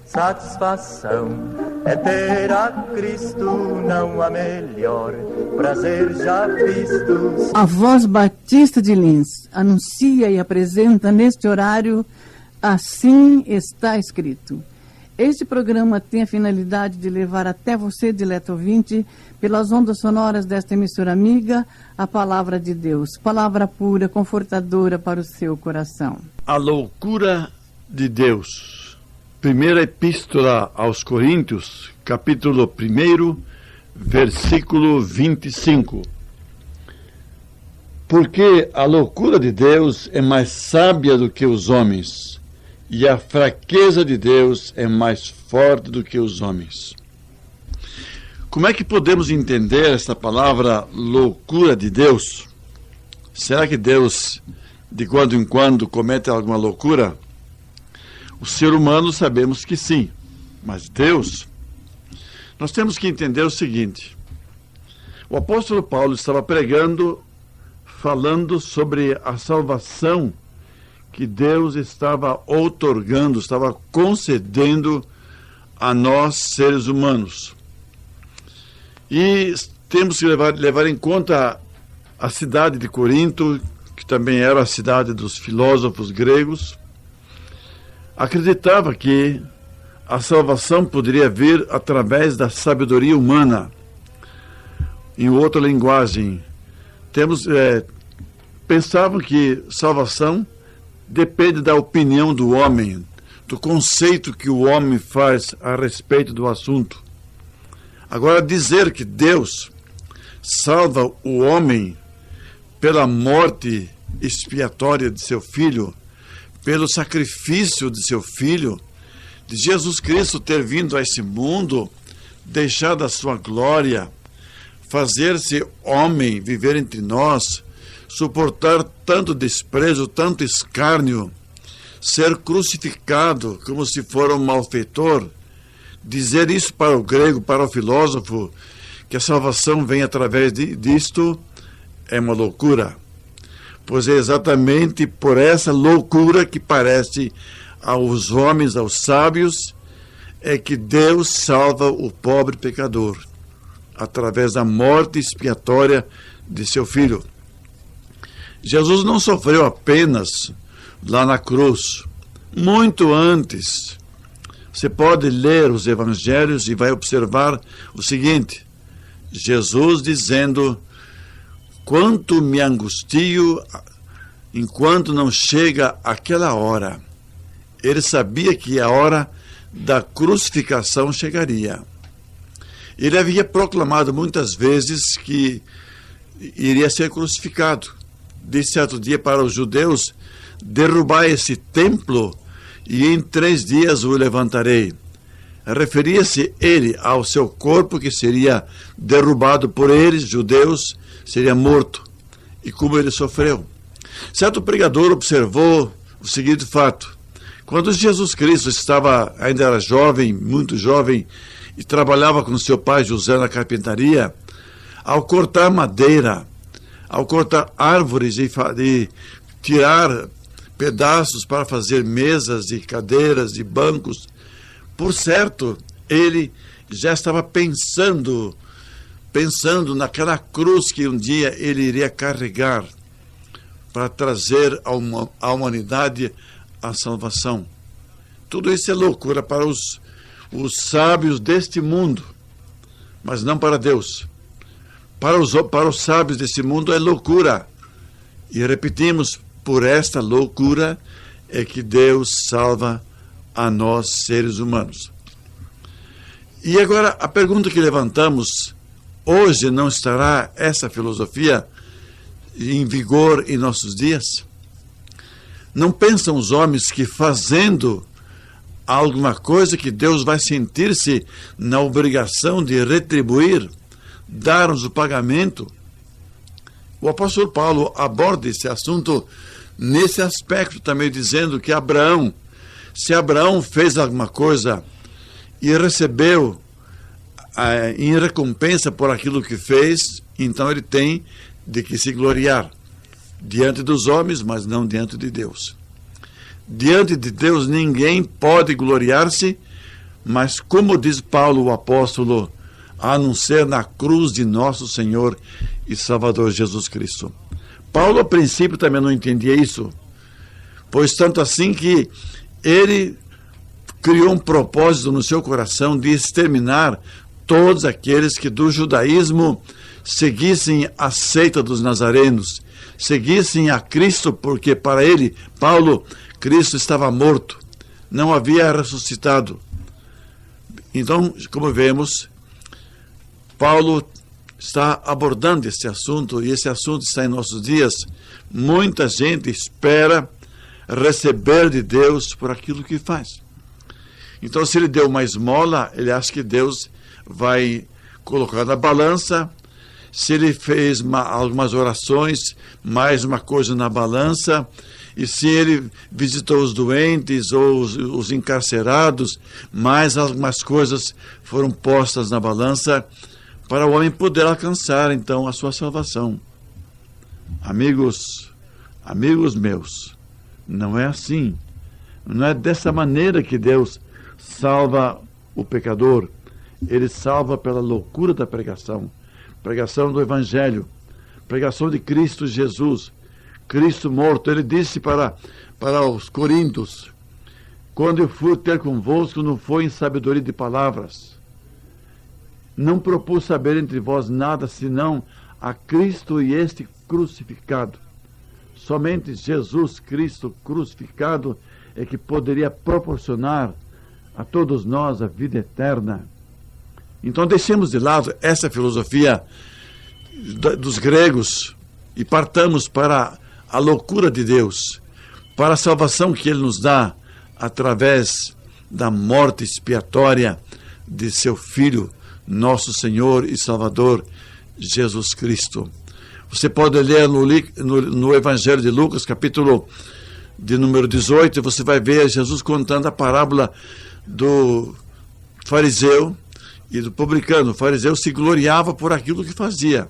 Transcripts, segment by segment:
Satisfação é ter a Cristo, não há melhor prazer já visto. A Voz Batista de Lins anuncia e apresenta neste horário Assim Está Escrito. Este programa tem a finalidade de levar até você, dileto ouvinte, pelas ondas sonoras desta emissora amiga, a palavra de Deus, palavra pura, confortadora para o seu coração. A loucura de Deus. Primeira Epístola aos Coríntios, capítulo 1, versículo 25. Porque a loucura de Deus é mais sábia do que os homens, e a fraqueza de Deus é mais forte do que os homens. Como é que podemos entender esta palavra loucura de Deus? Será que Deus, de quando em quando, comete alguma loucura? O ser humano sabemos que sim, mas Deus... Nós temos que entender o seguinte: o apóstolo Paulo estava pregando, falando sobre a salvação que Deus estava outorgando, estava concedendo a nós, seres humanos. E temos que levar em conta a cidade de Corinto, que também era a cidade dos filósofos gregos. Acreditava que a salvação poderia vir através da sabedoria humana. Em outra linguagem, pensavam que salvação depende da opinião do homem, do conceito que o homem faz a respeito do assunto. Agora, dizer que Deus salva o homem pela morte expiatória de seu Filho, pelo sacrifício de seu Filho, de Jesus Cristo ter vindo a esse mundo, deixado a sua glória, fazer-se homem, viver entre nós, suportar tanto desprezo, tanto escárnio, ser crucificado como se for um malfeitor, dizer isso para o grego, para o filósofo, que a salvação vem através disto, é uma loucura. Pois é exatamente por essa loucura que parece aos homens, aos sábios, é que Deus salva o pobre pecador, através da morte expiatória de seu Filho. Jesus não sofreu apenas lá na cruz, muito antes. Você pode ler os evangelhos e vai observar o seguinte: Jesus dizendo: quanto me angustio enquanto não chega aquela hora. Ele sabia que a hora da crucificação chegaria. Ele havia proclamado muitas vezes que iria ser crucificado. Disse certo dia para os judeus: derrubai esse templo e em 3 dias o levantarei. Referia-se ele ao seu corpo, que seria derrubado por eles, judeus, seria morto. E como ele sofreu. Certo pregador observou o seguinte fato: quando Jesus Cristo ainda era jovem, muito jovem, e trabalhava com seu pai José na carpintaria, ao cortar madeira, ao cortar árvores e tirar pedaços para fazer mesas e cadeiras e bancos, por certo, ele já estava pensando naquela cruz que um dia ele iria carregar para trazer à humanidade a salvação. Tudo isso é loucura para os sábios deste mundo, mas não para Deus. Para os sábios desse mundo é loucura. E repetimos, por esta loucura é que Deus salva a nós, seres humanos. E agora, a pergunta que levantamos: hoje não estará essa filosofia em vigor em nossos dias? Não pensam os homens que fazendo alguma coisa que Deus vai sentir-se na obrigação de retribuir, dar-nos o pagamento? O apóstolo Paulo aborda esse assunto nesse aspecto também, dizendo que se Abraão fez alguma coisa e recebeu em recompensa por aquilo que fez, então ele tem de que se gloriar diante dos homens, mas não diante de Deus. diante de Deus ninguém pode gloriar-se, mas como diz Paulo o apóstolo, a não ser na cruz de nosso Senhor e Salvador Jesus Cristo. Paulo, a princípio, também não entendia isso, pois tanto assim que ele criou um propósito no seu coração de exterminar todos aqueles que do judaísmo seguissem a seita dos nazarenos, seguissem a Cristo, porque para ele, Paulo, Cristo estava morto, não havia ressuscitado. Então, como vemos, Paulo está abordando esse assunto, e esse assunto está em nossos dias. Muita gente espera receber de Deus por aquilo que faz. Então, se ele deu uma esmola, ele acha que Deus vai colocar na balança. Se ele fez algumas orações, mais uma coisa na balança. E se ele visitou os doentes ou os encarcerados, mais algumas coisas foram postas na balança para o homem poder alcançar, então, a sua salvação. Amigos meus, não é assim. Não é dessa maneira que Deus salva o pecador. Ele salva pela loucura da pregação do Evangelho, pregação de Cristo Jesus, Cristo morto. Ele disse para os coríntios: quando eu fui ter convosco, não foi em sabedoria de palavras, não propus saber entre vós nada, senão a Cristo e este crucificado. Somente Jesus Cristo crucificado é que poderia proporcionar a todos nós a vida eterna. Então deixemos de lado essa filosofia dos gregos e partamos para a loucura de Deus, para a salvação que Ele nos dá através da morte expiatória de seu Filho, nosso Senhor e Salvador, Jesus Cristo. Você pode ler no Evangelho de Lucas, capítulo de número 18, você vai ver Jesus contando a parábola do fariseu e do publicano. O fariseu se gloriava por aquilo que fazia,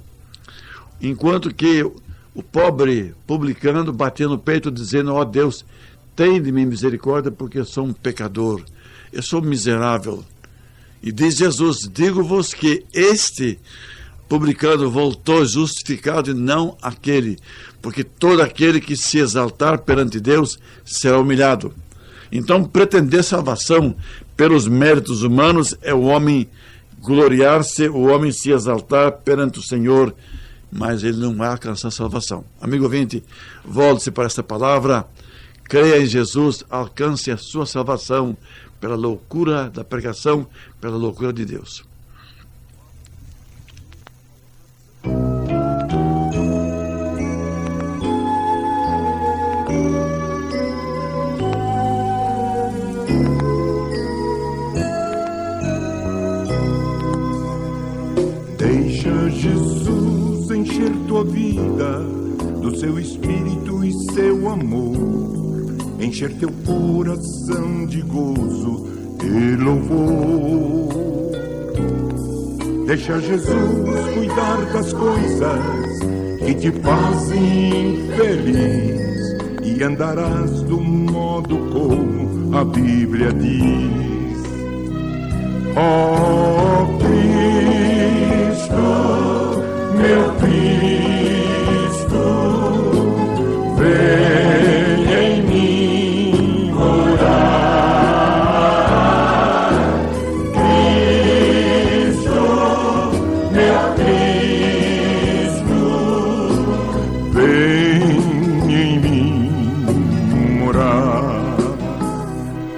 enquanto que o pobre publicano batia no peito dizendo: ó Deus, tem de mim misericórdia, porque eu sou um pecador, eu sou miserável. E diz Jesus: digo-vos que este publicano voltou justificado e não aquele, porque todo aquele que se exaltar perante Deus será humilhado. Então, pretender salvação pelos méritos humanos é o homem gloriar-se, o homem se exaltar perante o Senhor, mas ele não vai alcançar salvação. Amigo ouvinte, volte-se para esta palavra, creia em Jesus, alcance a sua salvação pela loucura da pregação, pela loucura de Deus. Deixa Jesus encher tua vida do seu espírito e seu amor, encher teu coração de gozo e louvor. Deixa Jesus cuidar das coisas que te fazem feliz e andarás do modo como a Bíblia diz. Ó Cristo, meu Cristo, vem em mim morar. Cristo, meu Cristo, vem em mim morar.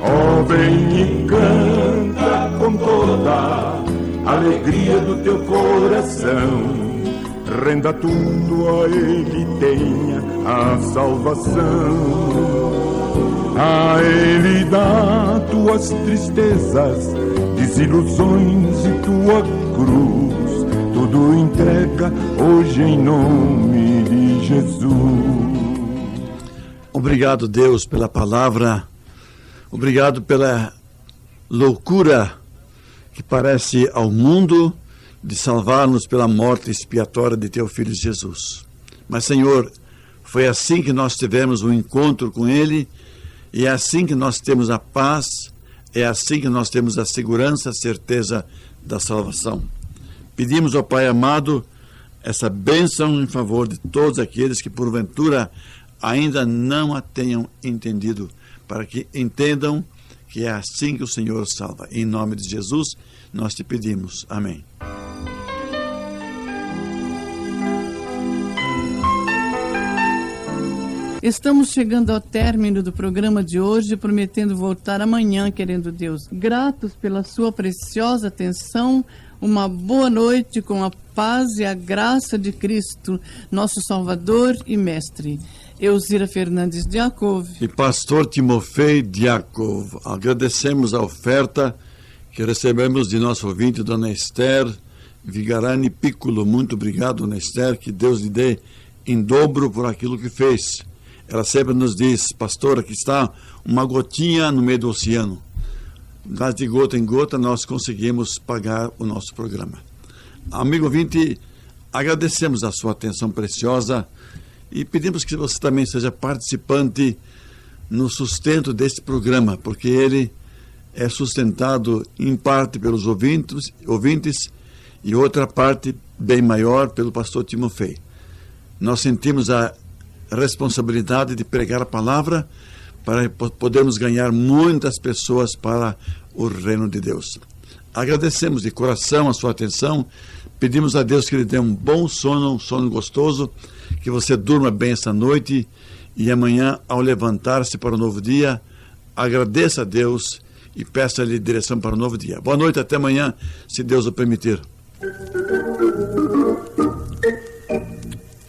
Ó, vem e canta com toda alegria do teu coração, renda tudo a Ele, tenha a salvação. A Ele dá tuas tristezas, desilusões e tua cruz, tudo entrega hoje em nome de Jesus. Obrigado, Deus, pela palavra, obrigado pela loucura que parece ao mundo de salvar-nos pela morte expiatória de teu Filho Jesus. Mas, Senhor, foi assim que nós tivemos um encontro com Ele E é assim que nós temos a paz, é assim que nós temos a segurança, a certeza da salvação. Pedimos ao Pai amado essa bênção em favor de todos aqueles que porventura ainda não a tenham entendido, para que entendam que é assim que o Senhor salva. Em nome de Jesus, nós te pedimos. Amém. Estamos chegando ao término do programa de hoje, prometendo voltar amanhã, querendo Deus. Gratos pela sua preciosa atenção, uma boa noite com a paz e a graça de Cristo, nosso Salvador e Mestre. Elzira Fernandes Diakov e pastor Timofei Diakov. Agradecemos a oferta que recebemos de nosso ouvinte, Dona Esther Vigarani Piccolo. Muito obrigado, Dona Esther, que Deus lhe dê em dobro por aquilo que fez. Ela sempre nos diz: pastor, aqui está uma gotinha no meio do oceano. Mas de gota em gota nós conseguimos pagar o nosso programa. Amigo ouvinte, agradecemos a sua atenção preciosa e pedimos que você também seja participante no sustento deste programa, porque ele é sustentado em parte pelos ouvintes e outra parte bem maior pelo pastor Timofei. Nós sentimos a responsabilidade de pregar a palavra para podermos ganhar muitas pessoas para o reino de Deus. Agradecemos de coração a sua atenção, pedimos a Deus que lhe dê um bom sono, um sono gostoso, que você durma bem esta noite e amanhã, ao levantar-se para o novo dia, agradeça a Deus e peça-lhe direção para o novo dia. Boa noite, até amanhã, se Deus o permitir.